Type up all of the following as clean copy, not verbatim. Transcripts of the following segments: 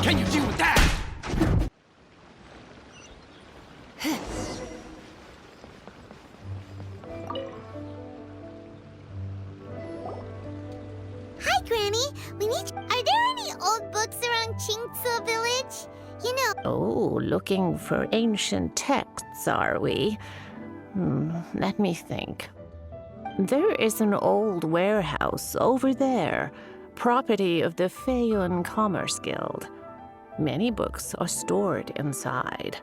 Can you deal with that? Hi, Granny. Are there any old books around Qingce Village? You know. Oh, looking for ancient texts, are we? Let me think. There is an old warehouse over there, property of the Feiyun Commerce Guild. Many books are stored inside,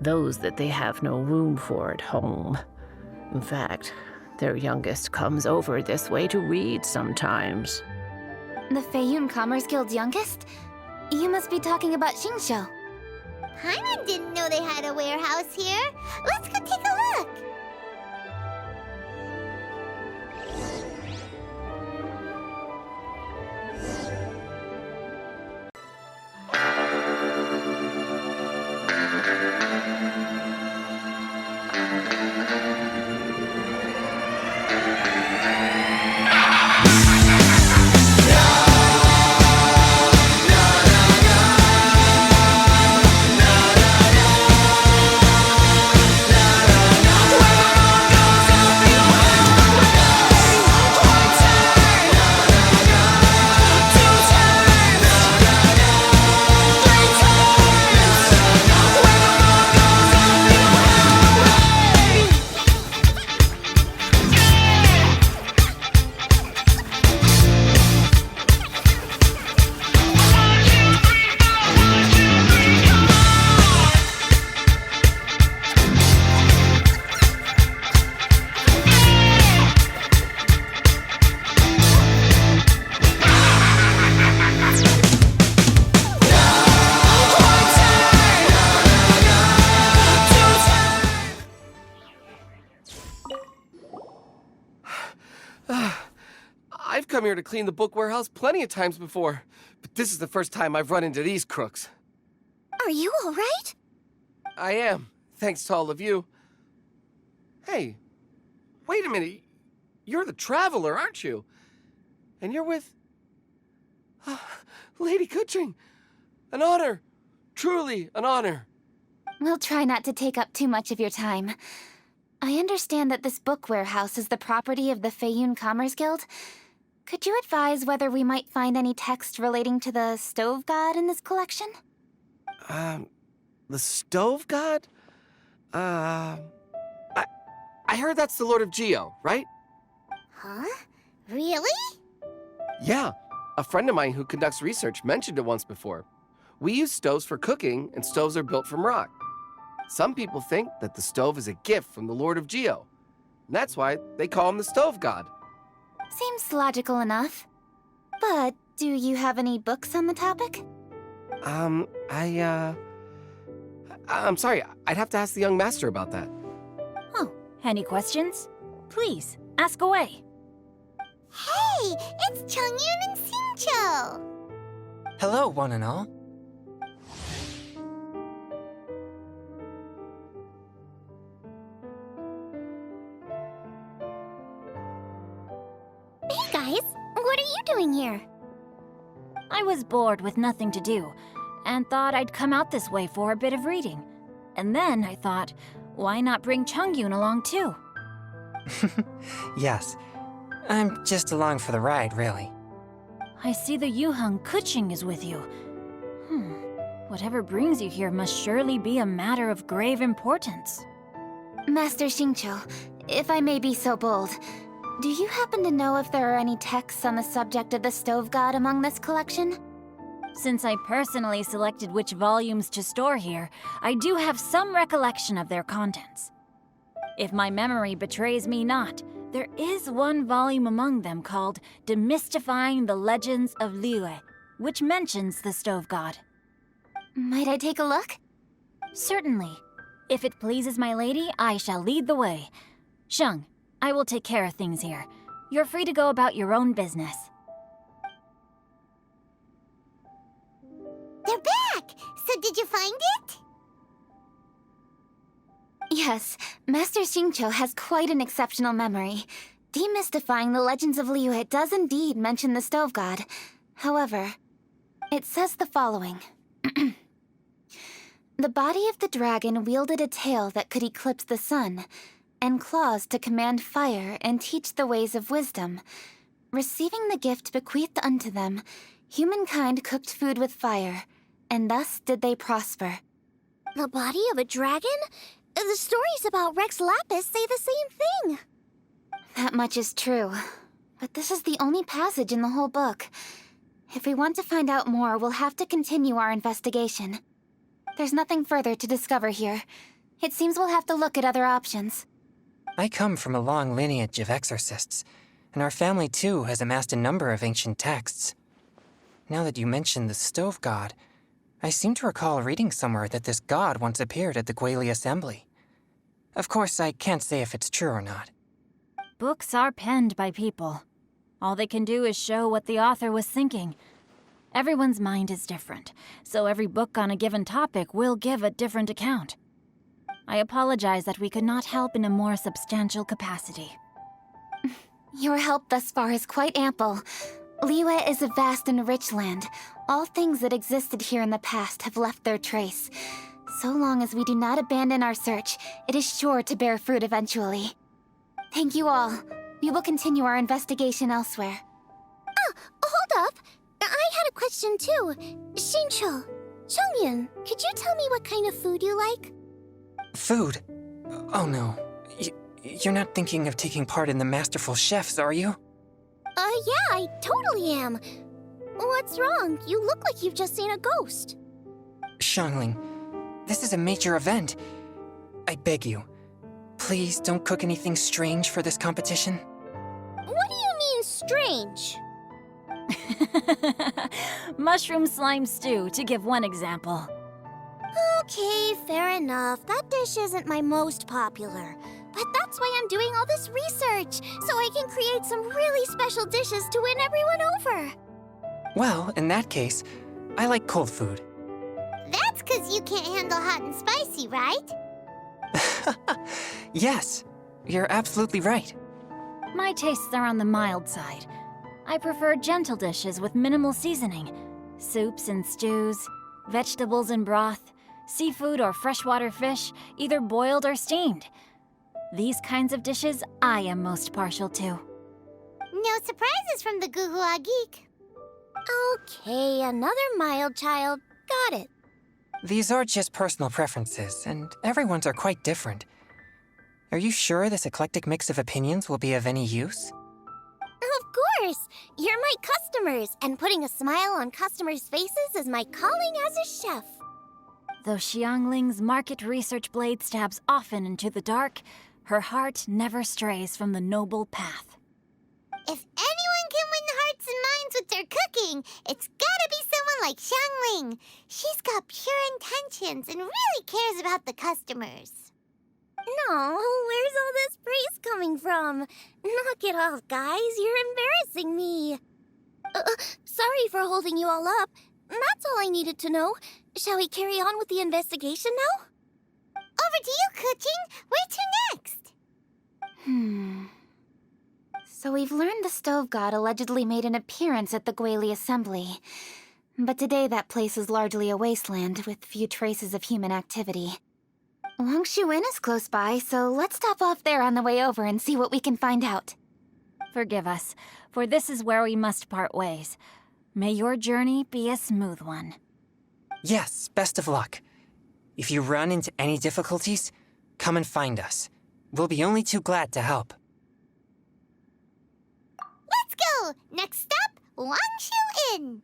those that they have no room for at home. In fact, their youngest comes over this way to read sometimes. The Feiyun Commerce Guild's youngest? You must be talking about Xingqiu. Paimon didn't know they had a warehouse here. Let's go take a look. I've come here to clean the book warehouse plenty of times before, but this is the first time I've run into these crooks. Are you all right? I am, thanks to all of you. Hey, wait a minute. You're the traveler, aren't you? And you're with... Lady Kuching. An honor. Truly an honor. We'll try not to take up too much of your time. I understand that this book warehouse is the property of the Feiyun Commerce Guild. Could you advise whether we might find any text relating to the stove god in this collection? The stove god? I heard that's the Lord of Geo, right? Huh? Really? Yeah, a friend of mine who conducts research mentioned it once before. We use stoves for cooking, and stoves are built from rock. Some people think that the stove is a gift from the Lord of Geo. And that's why they call him the stove god. Seems logical enough. But do you have any books on the topic? I'm sorry, I'd have to ask the young master about that. Oh, any questions? Please, ask away. Hey, it's Chongyun and Xingqiu. Hello, one and all. Hey guys, what are you doing here? I was bored with nothing to do, and thought I'd come out this way for a bit of reading. And then I thought, why not bring Chongyun along too? Yes, I'm just along for the ride, really. I see the Yuheng Kuching is with you. Whatever brings you here must surely be a matter of grave importance. Master Xingqiu, if I may be so bold, do you happen to know if there are any texts on the subject of the stove god among this collection? Since I personally selected which volumes to store here, I do have some recollection of their contents. If my memory betrays me not, there is one volume among them called Demystifying the Legends of Liyue, which mentions the stove god. Might I take a look? Certainly. If it pleases my lady, I shall lead the way. Sheng, I will take care of things here. You're free to go about your own business. They're back! So did you find it? Yes, Master Xingqiu has quite an exceptional memory. Demystifying the Legends of Liyue does indeed mention the stove god. However, it says the following. The body of the dragon wielded a tail that could eclipse the sun, and claws to command fire and teach the ways of wisdom. Receiving the gift bequeathed unto them, humankind cooked food with fire, and thus did they prosper. The body of a dragon? The stories about Rex Lapis say the same thing. That much is true, but this is the only passage in the whole book. If we want to find out more, we'll have to continue our investigation. There's nothing further to discover here. It seems we'll have to look at other options. I come from a long lineage of exorcists, and our family too has amassed a number of ancient texts. Now that you mention the stove god, I seem to recall reading somewhere that this god once appeared at the Gwali Assembly. Of course, I can't say if it's true or not. Books are penned by people. All they can do is show what the author was thinking. Everyone's mind is different, so every book on a given topic will give a different account. I apologize that we could not help in a more substantial capacity. Your help thus far is quite ample. Liyue is a vast and rich land. All things that existed here in the past have left their trace. So long as we do not abandon our search, it is sure to bear fruit eventually. Thank you all. We will continue our investigation elsewhere. Hold up. I had a question too. Shincho, Chongyun, could you tell me what kind of food you like? Food? Oh no. You're not thinking of taking part in the Masterful Chefs, are you? Yeah, I totally am. What's wrong? You look like you've just seen a ghost. Xiangling, this is a major event. I beg you, please don't cook anything strange for this competition. What do you mean, strange? Mushroom slime stew, to give one example. Okay, fair enough. That dish isn't my most popular. But that's why I'm doing all this research, so I can create some really special dishes to win everyone over. Well, in that case, I like cold food. That's because you can't handle hot and spicy, right? Yes, you're absolutely right. My tastes are on the mild side. I prefer gentle dishes with minimal seasoning. Soups and stews, vegetables and broth, seafood or freshwater fish, either boiled or steamed. These kinds of dishes I am most partial to. No surprises from the Guhua Geek. Okay, another mild child. Got it. These are just personal preferences, and everyone's are quite different. Are you sure this eclectic mix of opinions will be of any use? Of course! You're my customers, and putting a smile on customers' faces is my calling as a chef. Though Xiangling's market research blade stabs often into the dark, her heart never strays from the noble path. If anyone can win the hearts and minds with their cooking, it's gotta be someone like Xiangling. She's got pure intentions and really cares about the customers. No, where's all this praise coming from? Knock it off, guys. You're embarrassing me. Sorry for holding you all up. That's all I needed to know. Shall we carry on with the investigation now? Over to you, Kuching. Where to next? So we've learned the stove god allegedly made an appearance at the Gwali Assembly. But today that place is largely a wasteland with few traces of human activity. Longshu Inn is close by, so let's stop off there on the way over and see what we can find out. Forgive us, for this is where we must part ways. May your journey be a smooth one. Yes, best of luck. If you run into any difficulties, come and find us. We'll be only too glad to help. Let's go! Next stop, Longshu Inn.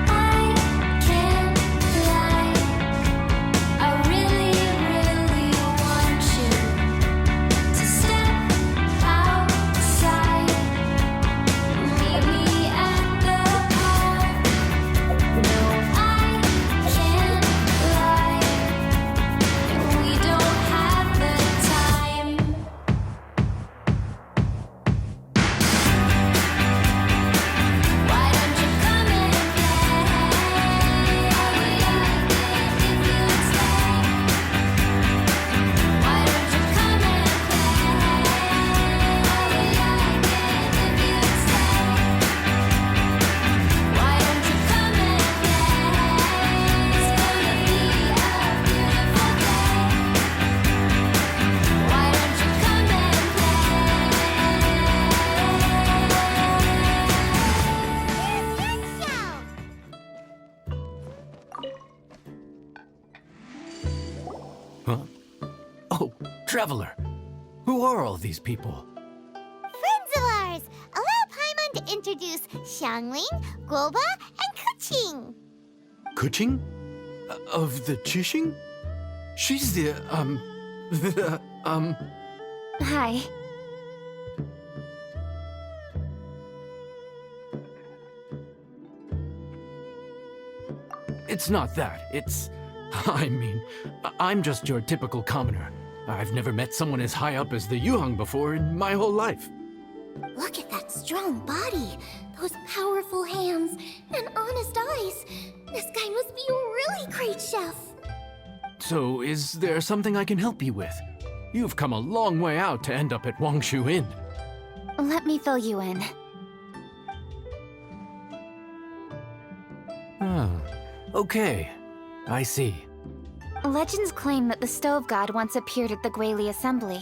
I Huh? Oh, Traveler. Who are all these people? Friends of ours! Allow Paimon to introduce Xiangling, Guoba, and Kuching. Kuching? Of the Chishing? She's the, Hi. It's not that. I'm just your typical commoner. I've never met someone as high up as the Yuhang before in my whole life. Look at that strong body, those powerful hands, and honest eyes. This guy must be a really great chef. So, is there something I can help you with? You've come a long way out to end up at Wangshu Inn. Let me fill you in. Oh, okay. I see. Legends claim that the Stove God once appeared at the Guili Assembly.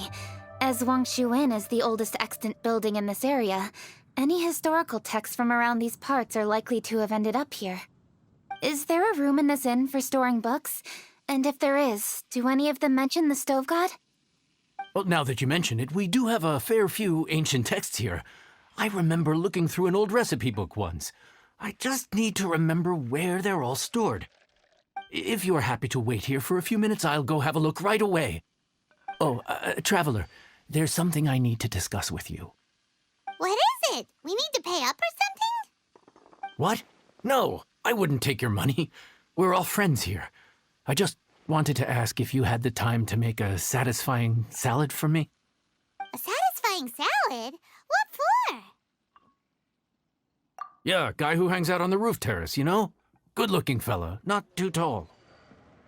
As Wangshu Inn is the oldest extant building in this area, any historical texts from around these parts are likely to have ended up here. Is there a room in this inn for storing books? And if there is, do any of them mention the Stove God? Well, now that you mention it, we do have a fair few ancient texts here. I remember looking through an old recipe book once. I just need to remember where they're all stored. If you're happy to wait here for a few minutes, I'll go have a look right away. Oh, Traveler, there's something I need to discuss with you. What is it? We need to pay up or something? What? No, I wouldn't take your money. We're all friends here. I just wanted to ask if you had the time to make a satisfying salad for me. A satisfying salad? What for? Yeah, guy who hangs out on the roof terrace, you know? Good-looking fella, not too tall.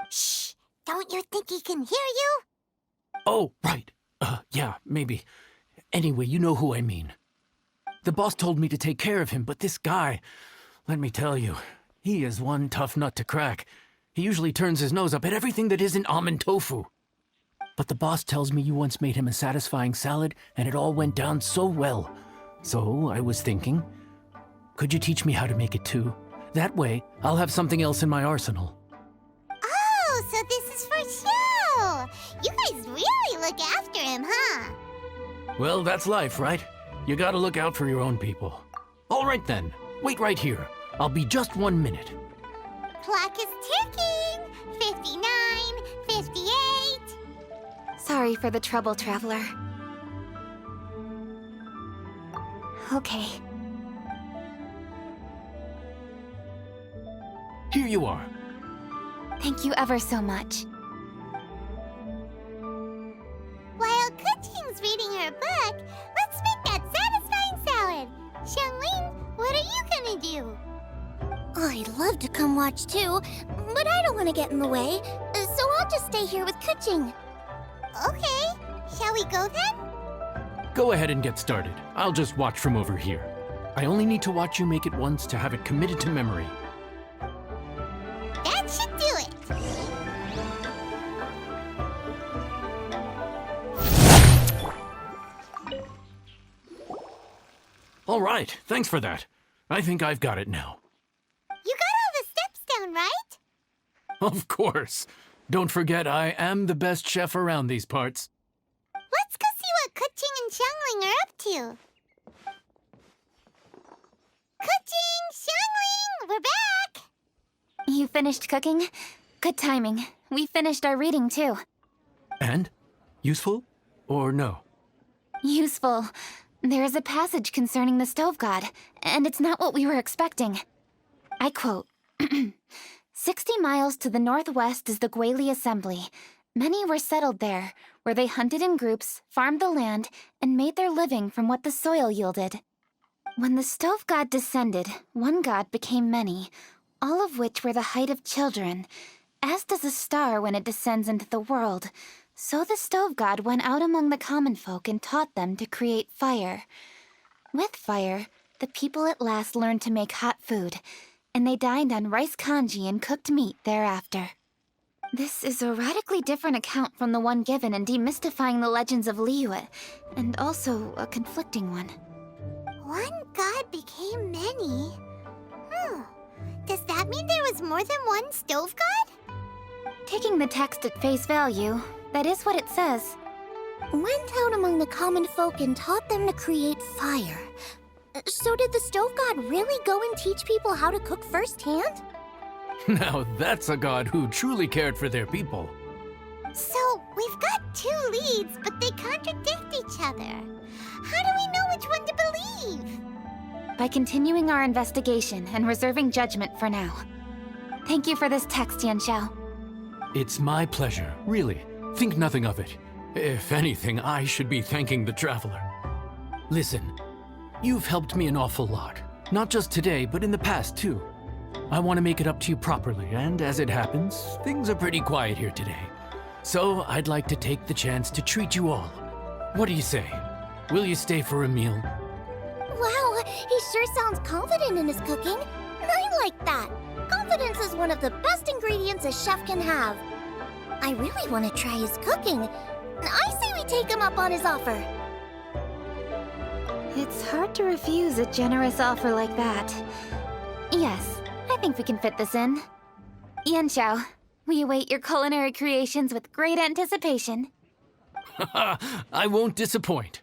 Shh! Don't you think he can hear you? Oh, right. Yeah, maybe. Anyway, you know who I mean. The boss told me to take care of him, but this guy, let me tell you, he is one tough nut to crack. He usually turns his nose up at everything that isn't almond tofu. But the boss tells me you once made him a satisfying salad, and it all went down so well. So I was thinking, could you teach me how to make it too? That way, I'll have something else in my arsenal. Oh, so this is for show! You guys really look after him, huh? Well, that's life, right? You gotta look out for your own people. All right then, wait right here. I'll be just 1 minute. Clock is ticking! 59, 58... Sorry for the trouble, Traveler. Okay. Here you are. Thank you ever so much. While Kuching's reading her book, let's make that satisfying salad. Xiangling, what are you gonna do? I'd love to come watch too, but I don't want to get in the way, so I'll just stay here with Kuching. Okay, shall we go then? Go ahead and get started. I'll just watch from over here. I only need to watch you make it once to have it committed to memory. That should do it. All right, thanks for that. I think I've got it now. You got all the steps down, right? Of course. Don't forget, I am the best chef around these parts. Let's go see what Kuching and Xiangling are up to. Kuching, Xiangling, we're back! You finished cooking? Good timing. We finished our reading, too. And? Useful? Or no? Useful. There is a passage concerning the Stove God, and it's not what we were expecting. I quote, 60 miles to the northwest is the Guili Assembly. Many were settled there, where they hunted in groups, farmed the land, and made their living from what the soil yielded. When the Stove God descended, one god became many, all of which were the height of children. As does a star when it descends into the world, so the Stove God went out among the common folk and taught them to create fire. With fire, the people at last learned to make hot food, and they dined on rice congee and cooked meat thereafter. This is a radically different account from the one given in Demystifying the Legends of Liyue, and also a conflicting one. One god became many? Does that mean there was more than one Stove God? Taking the text at face value, that is what it says. Went out among the common folk and taught them to create fire. So did the stove god really go and teach people how to cook firsthand? Now that's a god who truly cared for their people. So, we've got 2 leads, but they contradict each other. How do we know which one to believe? By continuing our investigation and reserving judgment for now. Thank you for this text, Yanxiao. It's my pleasure, really. Think nothing of it. If anything, I should be thanking the traveler. Listen, you've helped me an awful lot. Not just today, but in the past, too. I want to make it up to you properly, and as it happens, things are pretty quiet here today. So I'd like to take the chance to treat you all. What do you say? Will you stay for a meal? Wow, he sure sounds confident in his cooking. I like that. Confidence is one of the best ingredients a chef can have. I really want to try his cooking. I say we take him up on his offer. It's hard to refuse a generous offer like that. Yes, I think we can fit this in. Yanxiao, we await your culinary creations with great anticipation. I won't disappoint.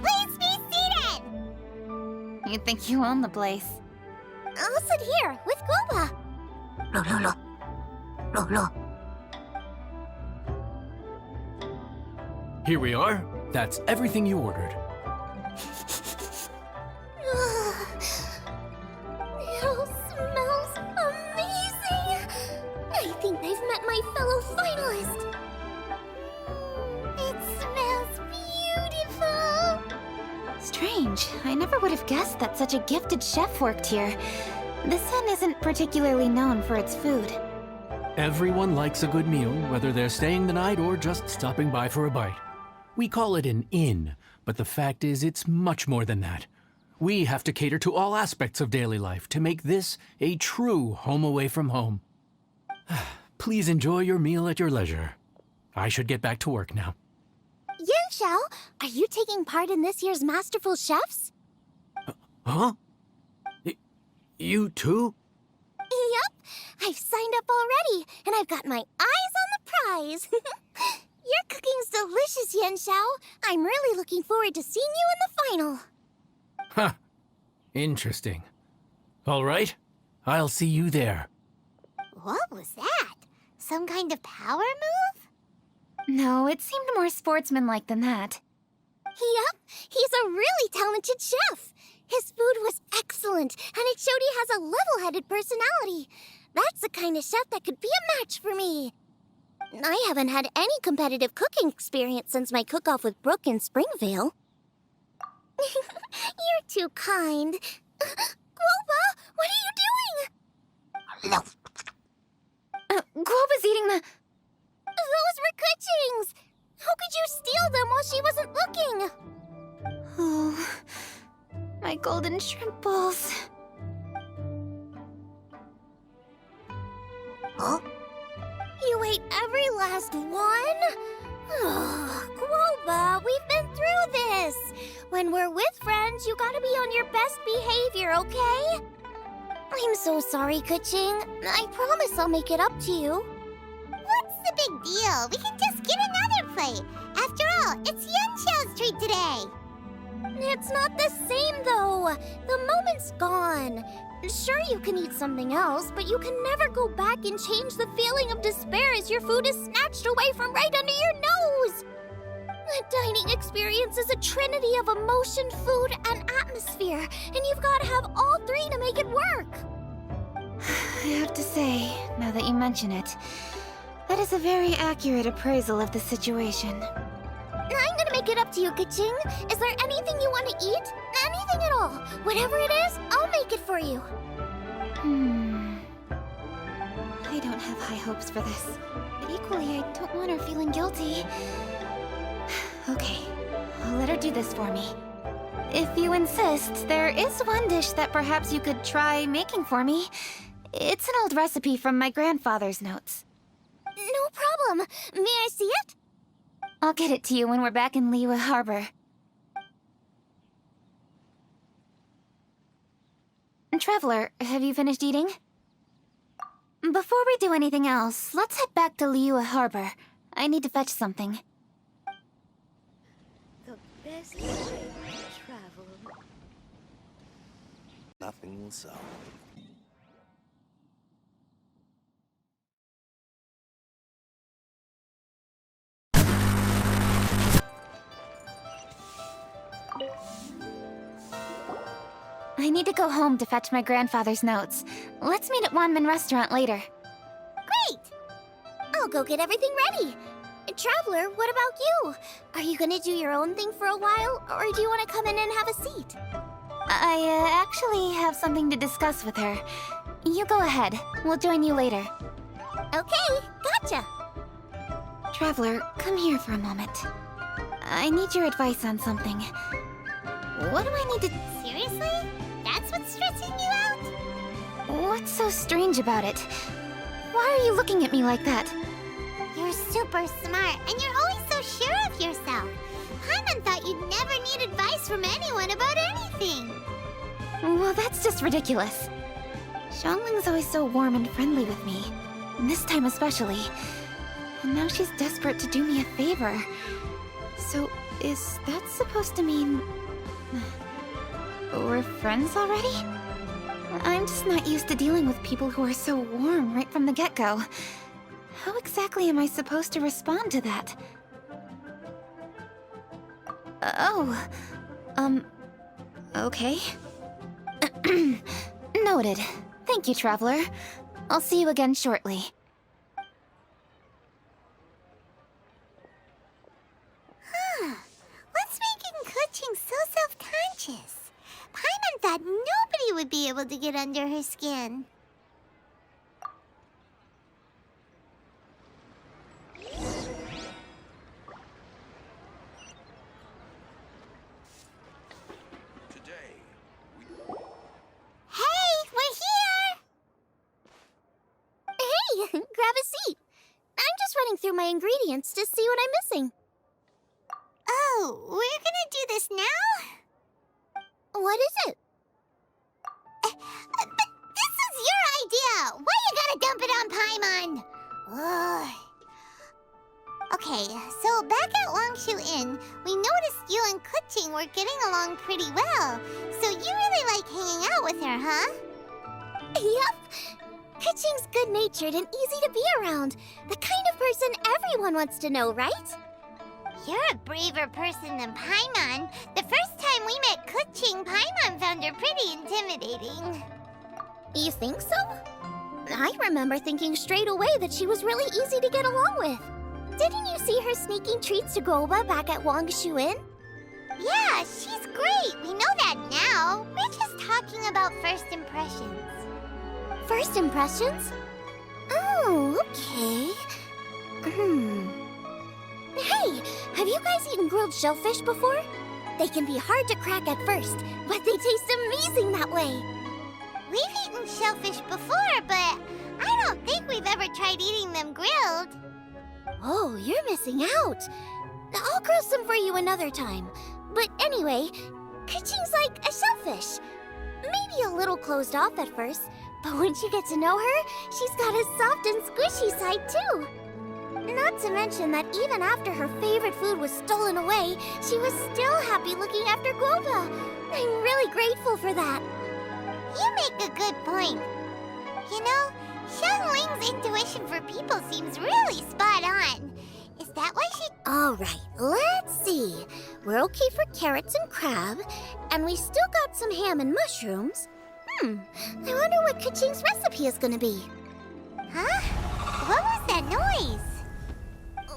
Please be seated! You think you own the place. I'll sit here with Guoba. Here we are. That's everything you ordered. It all smells amazing. I think I've met my fellow finalist. It smells beautiful. Strange. I never would have guessed that such a gifted chef worked here. This inn isn't particularly known for its food. Everyone likes a good meal, whether they're staying the night or just stopping by for a bite. We call it an inn, but the fact is it's much more than that. We have to cater to all aspects of daily life to make this a true home away from home. Please enjoy your meal at your leisure. I should get back to work now. Yanxiao, are you taking part in this year's Masterful Chefs? Huh? You too? Yup, I've signed up already, and I've got my eyes on the prize. Your cooking's delicious, Yanxiao. I'm really looking forward to seeing you in the final. Huh. Interesting. All right. I'll see you there. What was that? Some kind of power move? No, it seemed more sportsmanlike than that. Yup, he's a really talented chef. His food was excellent, and it showed he has a level-headed personality. That's the kind of chef that could be a match for me. I haven't had any competitive cooking experience since my cook-off with Brooke in Springvale. You're too kind. Guoba, what are you doing? Guoba's eating the... Those were Kuching's. How could you steal them while she wasn't looking? Oh, my golden shrimp balls. Huh? You ate every last one? Guoba, we've been through this. When we're with friends, you gotta be on your best behavior, okay? I'm so sorry, Kuching. I promise I'll make it up to you. What's the big deal? We can just get another plate. After all, it's Yanxiao's treat today. It's not the same, though. The moment's gone. Sure, you can eat something else, but you can never go back and change the feeling of despair as your food is snatched away from right under your nose. The dining experience is a trinity of emotion, food, and atmosphere, and you've got to have all three to make it work. I have to say, now that you mention it, that is a very accurate appraisal of the situation. I'm gonna make it up to you, Kaching. Is there anything you want to eat? Anything at all. Whatever it is, I'll make it for you. I don't have high hopes for this, but equally I don't want her feeling guilty. Okay, I'll let her do this for me. If you insist, there is one dish that perhaps you could try making for me. It's an old recipe from my grandfather's notes. No problem. May I see it? I'll get it to you when we're back in Liyue Harbor. Traveler, have you finished eating? Before we do anything else, let's head back to Liyue Harbor. I need to fetch something. The best way to travel. Nothing will solve. I need to go home to fetch my grandfather's notes. Let's meet at Wanmin Restaurant later. Great! I'll go get everything ready. Traveler, what about you? Are you gonna do your own thing for a while, or do you want to come in and have a seat? I actually have something to discuss with her. You go ahead. We'll join you later. Okay, gotcha. Traveler, come here for a moment. I need your advice on something. What do I need to... Seriously? That's what's stressing you out? What's so strange about it? Why are you looking at me like that? You're super smart, and you're always so sure of yourself. Paimon thought you'd never need advice from anyone about anything. Well, that's just ridiculous. Xiangling's always so warm and friendly with me. And this time especially. And now she's desperate to do me a favor. So, is that supposed to mean... we're friends already? I'm just not used to dealing with people who are so warm right from the get-go. How exactly am I supposed to respond to that? Okay. Noted. Thank you, Traveler. I'll see you again shortly. What's making Kuching so self-conscious? Paimon thought nobody would be able to get under her skin. Hey, we're here! Hey, grab a seat. I'm just running through my ingredients to see what I'm missing. Oh, we're gonna do this now? What is it? But this is your idea! Why you gotta dump it on Paimon? Ugh. Okay, so back at Longshu Inn, we noticed you and Kuching were getting along pretty well. So you really like hanging out with her, huh? Yep. Kuching's good-natured and easy to be around. The kind of person everyone wants to know, right? You're a braver person than Paimon. The first time we met Kuching, Paimon found her pretty intimidating. You think so? I remember thinking straight away that she was really easy to get along with. Didn't you see her sneaking treats to Goba back at Longshu Inn? Yeah, she's great. We know that now. We're just talking about first impressions. First impressions? Oh, okay. Hey, have you guys eaten grilled shellfish before? They can be hard to crack at first, but they taste amazing that way. We've eaten shellfish before, but I don't think we've ever tried eating them grilled. Oh, you're missing out. I'll grill some for you another time. But anyway, Kuching's like a shellfish. Maybe a little closed off at first, but once you get to know her, she's got a soft and squishy side too. Not to mention that even after her favorite food was stolen away, she was still happy looking after Guoba. I'm really grateful for that. You make a good point. You know, Xiangling's intuition for people seems really spot on. Is that why she... Alright, let's see. We're okay for carrots and crab, and we still got some ham and mushrooms. I wonder what Kuching's recipe is gonna be. Huh? What was that noise?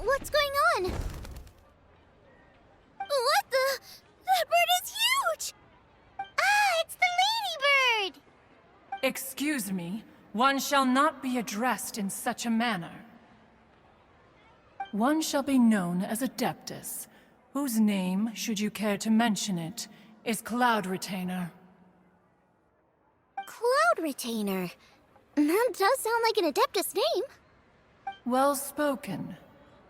What's going on? Excuse me, one shall not be addressed in such a manner. One shall be known as Adeptus, whose name, should you care to mention it, is Cloud Retainer. Cloud Retainer. That does sound like an Adeptus name. Well spoken.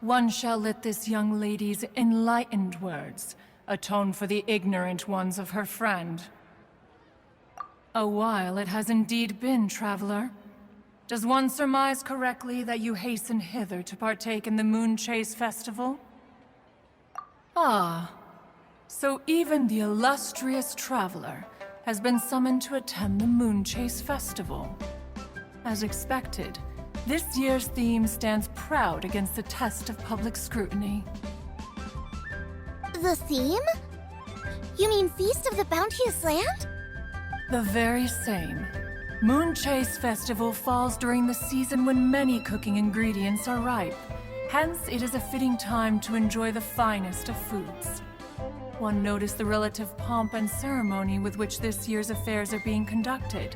One shall let this young lady's enlightened words atone for the ignorant ones of her friend. A while it has indeed been, traveler. Does one surmise correctly that you hasten hither to partake in the Moon Chase Festival? Ah, so even the illustrious traveler has been summoned to attend the Moon Chase Festival. As expected, this year's theme stands proud against the test of public scrutiny. The theme? You mean Feast of the Bounteous Land? The very same. Moon Chase Festival falls during the season when many cooking ingredients are ripe. Hence, it is a fitting time to enjoy the finest of foods. One noticed the relative pomp and ceremony with which this year's affairs are being conducted,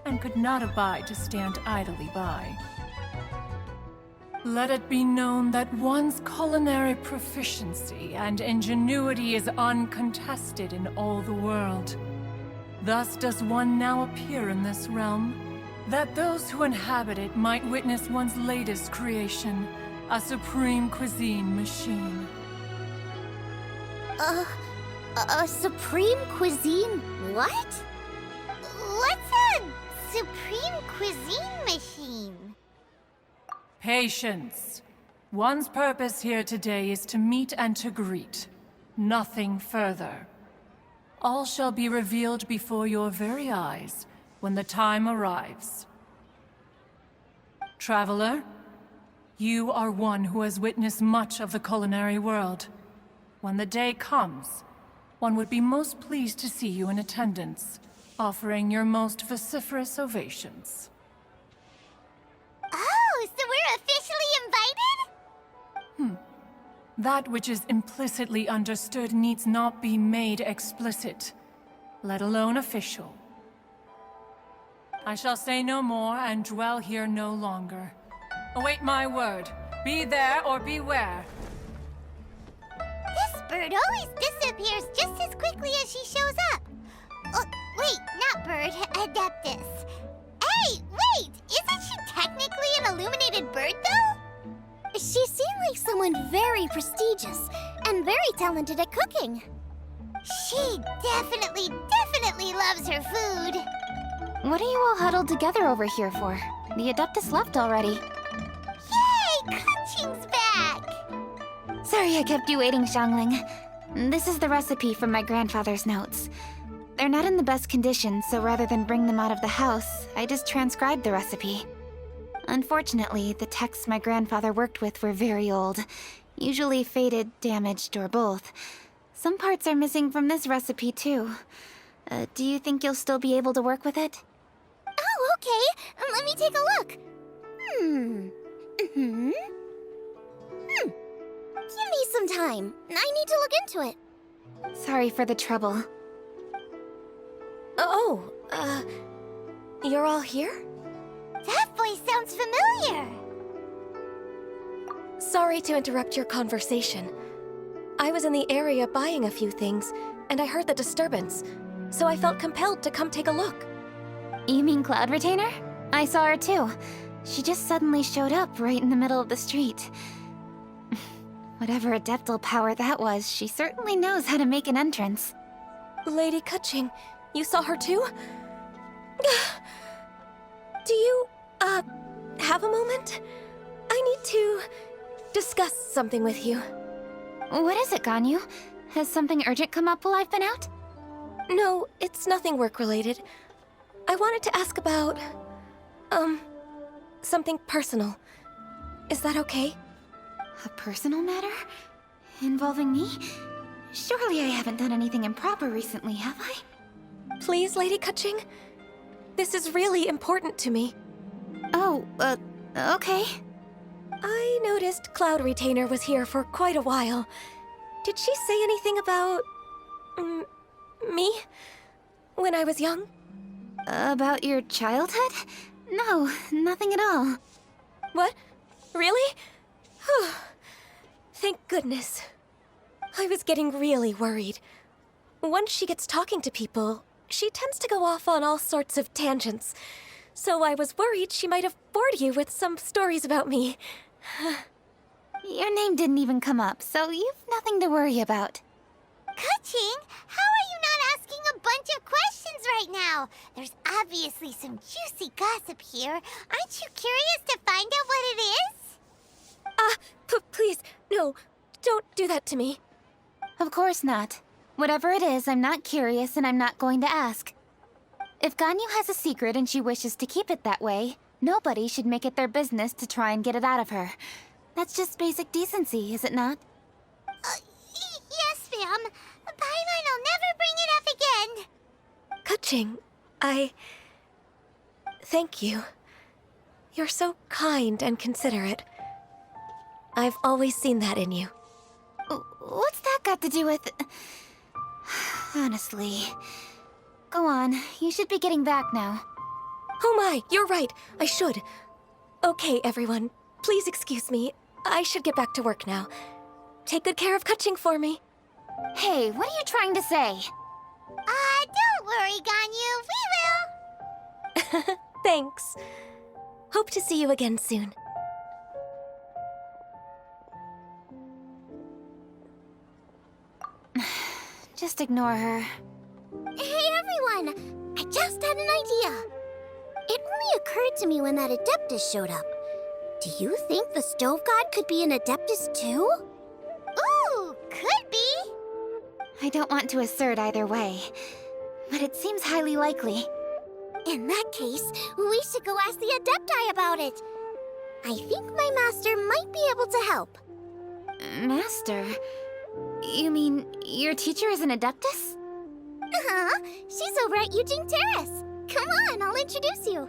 and could not abide to stand idly by. Let it be known that one's culinary proficiency and ingenuity is uncontested in all the world. Thus does one now appear in this realm, that those who inhabit it might witness one's latest creation, a supreme cuisine machine. A Supreme Cuisine what? What's a Supreme Cuisine machine? Patience. One's purpose here today is to meet and to greet. Nothing further. All shall be revealed before your very eyes when the time arrives. Traveler, you are one who has witnessed much of the culinary world. When the day comes, one would be most pleased to see you in attendance, offering your most vociferous ovations. Oh, so we're officially invited? That which is implicitly understood needs not be made explicit, let alone official. I shall say no more and dwell here no longer. Await my word. Be there or beware. This bird always disappears just as quickly as she shows up. Oh, wait, not bird, Adeptus. Hey, wait! Isn't she technically an illuminated bird, though? She seemed like someone very prestigious and very talented at cooking. She definitely loves her food. What are you all huddled together over here for? The Adeptus left already. Yay! Kunching's back! Sorry I kept you waiting, Xiangling. This is the recipe from my grandfather's notes. They're not in the best condition, so rather than bring them out of the house, I just transcribed the recipe. Unfortunately, the texts my grandfather worked with were very old, usually faded, damaged, or both. Some parts are missing from this recipe, too. Do you think you'll still be able to work with it? Oh, okay. Let me take a look. Give me some time. I need to look into it. Sorry for the trouble. You're all here? That voice sounds familiar. Sorry to interrupt your conversation. I was in the area buying a few things, and I heard the disturbance, so I felt compelled to come take a look. You mean Cloud Retainer? I saw her too. She just suddenly showed up right in the middle of the street. Whatever adeptal power that was, she certainly knows how to make an entrance. Lady Kaching, you saw her too? Do you, have a moment? I need to discuss something with you. What is it, Ganyu? Has something urgent come up while I've been out? No, it's nothing work-related. I wanted to ask about, something personal. Is that okay? A personal matter? Involving me? Surely I haven't done anything improper recently, have I? Please, Lady Kaching? This is really important to me. Oh, okay. I noticed Cloud Retainer was here for quite a while. Did she say anything about... me? When I was young? About your childhood? No, nothing at all. What? Really? Whew. Thank goodness. I was getting really worried. Once she gets talking to people, she tends to go off on all sorts of tangents. So I was worried she might have bored you with some stories about me. Your name didn't even come up, so you've nothing to worry about. Kuching, how are you not asking a bunch of questions right now? There's obviously some juicy gossip here. Aren't you curious to find out what it is? Please, no, don't do that to me. Of course not. Whatever it is, I'm not curious and I'm not going to ask. If Ganyu has a secret and she wishes to keep it that way, nobody should make it their business to try and get it out of her. That's just basic decency, is it not? Yes, ma'am. Paimon will never bring it up again. Kuching, thank you. You're so kind and considerate. I've always seen that in you. What's that got to do with... Honestly. Go on, you should be getting back now. Oh my, you're right. I should. Okay, everyone. Please excuse me. I should get back to work now. Take good care of Kuching for me. Hey, what are you trying to say? Don't worry, Ganyu. We will. Thanks. Hope to see you again soon. Just ignore her. Hey, everyone. I just had an idea. It only occurred to me when that Adeptus showed up. Do you think the Stove God could be an Adeptus too? Ooh, could be. I don't want to assert either way, but it seems highly likely. In that case, we should go ask the Adepti about it. I think my master might be able to help. Master? You mean your teacher is an Adeptus? Uh-huh. She's over at Eugene Terrace. Come on, I'll introduce you.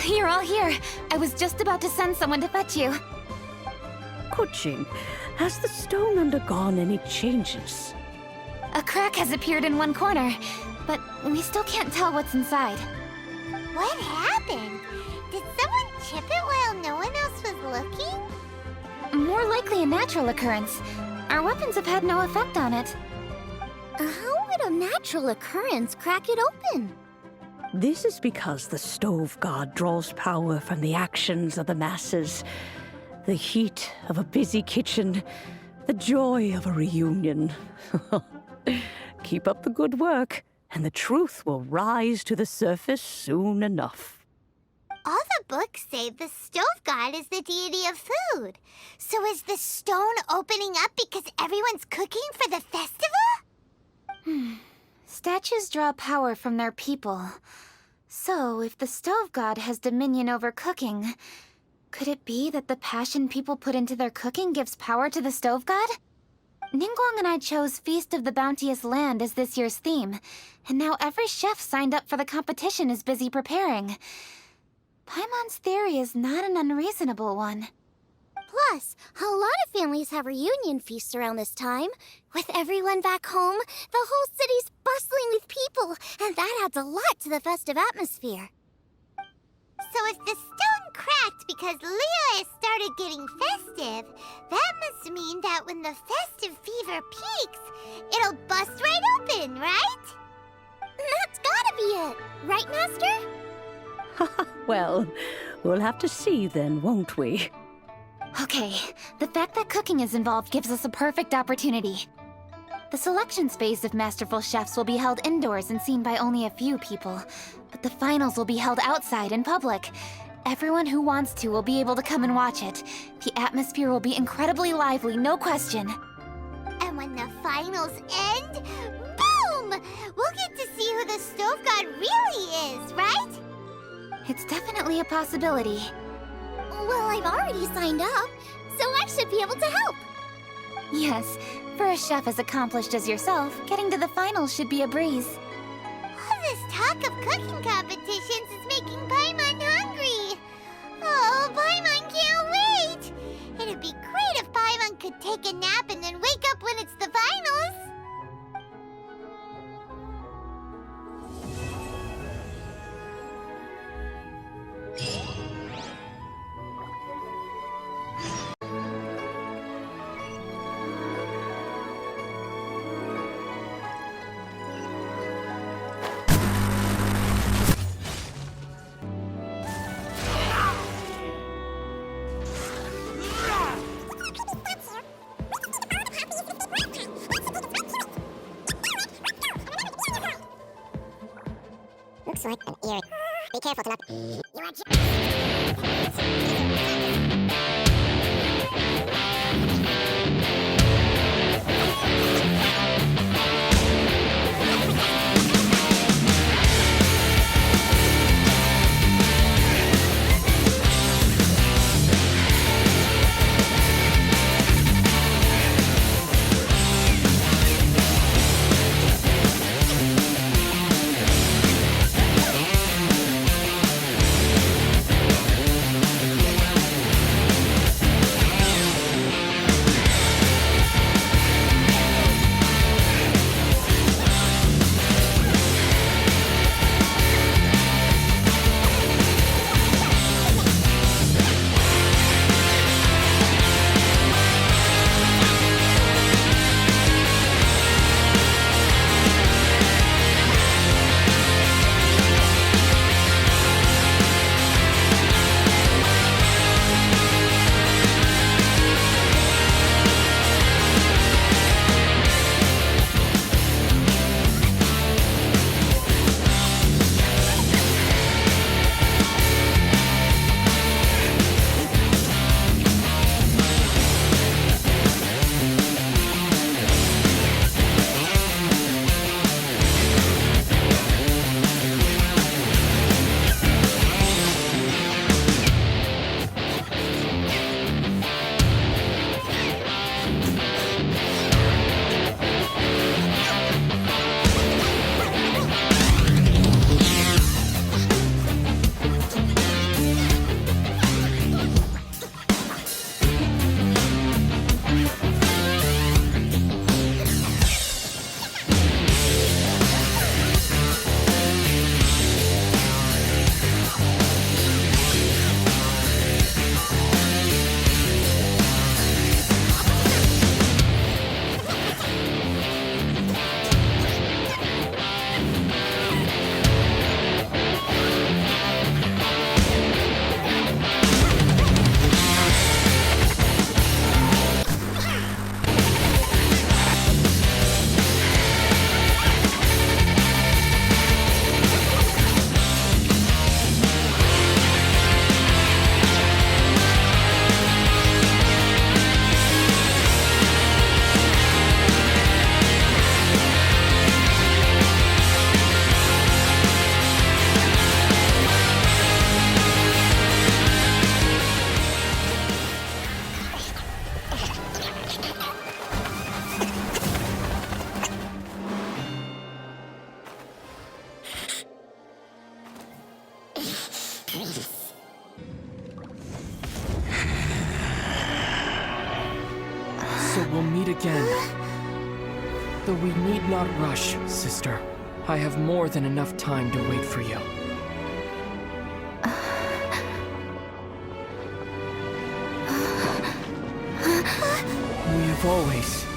You're all here. I was just about to send someone to fetch you. Kuching, has the stone undergone any changes? A crack has appeared in one corner, but we still can't tell what's inside. What happened? Did someone chip it while no one else was looking? More likely a natural occurrence. Our weapons have had no effect on it. How would a natural occurrence crack it open? This is because the Stove God draws power from the actions of the masses. The heat of a busy kitchen, the joy of a reunion. Keep up the good work, and the truth will rise to the surface soon enough. All the books say the Stove God is the deity of food. So is the stone opening up because everyone's cooking for the festival? Statues draw power from their people. So, if the Stove God has dominion over cooking, could it be that the passion people put into their cooking gives power to the Stove God? Ningguang and I chose Feast of the Bounteous Land as this year's theme, and now every chef signed up for the competition is busy preparing. Paimon's theory is not an unreasonable one. Plus, a lot of families have reunion feasts around this time. With everyone back home, the whole city's bustling with people, and that adds a lot to the festive atmosphere. So if the stone cracked because Leo started getting festive, that must mean that when the festive fever peaks, it'll bust right open, right? That's gotta be it, right, Master? Well, we'll have to see then, won't we? Okay, the fact that cooking is involved gives us a perfect opportunity. The selections phase of Masterful Chefs will be held indoors and seen by only a few people, but the finals will be held outside in public. Everyone who wants to will be able to come and watch it. The atmosphere will be incredibly lively, no question. And when the finals end, boom! We'll get to see who the Stove God really is, right? It's definitely a possibility. Well, I've already signed up, so I should be able to help. Yes, for a chef as accomplished as yourself, getting to the finals should be a breeze. All this talk of cooking competitions is making Paimon hungry. Oh, Paimon can't wait! It'd be great if Paimon could take a nap and then wake up when it's the finals. Looks like an earring. Be careful to not... You are So we'll meet again. Though we need not rush, sister. I have more than enough time to wait for you. We have always